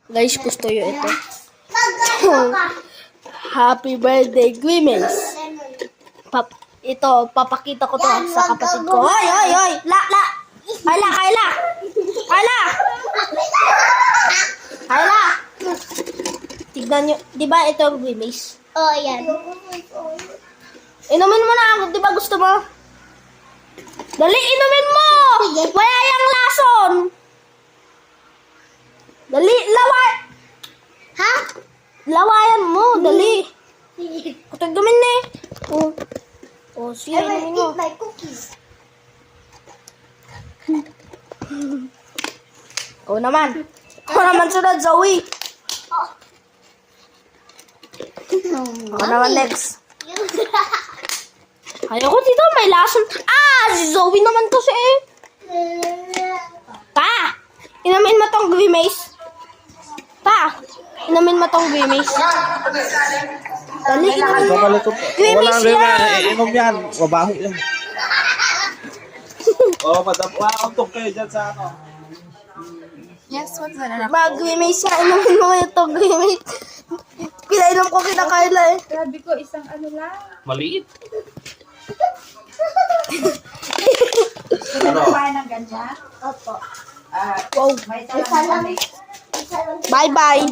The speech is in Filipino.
Guys, gusto nyo ito. Happy birthday, Grimace. Papakita ko to sa kapatid ko. Hoy! La! Kayla! Tignan nyo. Di ba ito ang Grimace? Oh, yan. Inumin mo na. Di ba gusto mo? Dali, inumin mo! Wala yung lason! Dali, Ha? lawayan mo, dali. Kutagdamin na eh. Oh, sige, I will inumin mo. eat my cookies. Naman. Sunod, Zoe. Naman next. Ayoko dito, may lason. Si Zoe naman kasi eh. Pa! Inamin mo tong Grimace. Inamin mo tong Grimace. Dali, inamin mo. Grimace yan. Inom yan. Mabaho yan. Madam. Untog kayo dyan sa ano. Yes, what's that? Grimace yan. Inamin mo ito, Grimace. Pinainom ko kita, Carla eh. Grabe ko, isang ano lang. Maliit. Ano? Kumain ng ganyan? Opo. Wow. May isa lang. Bye-bye.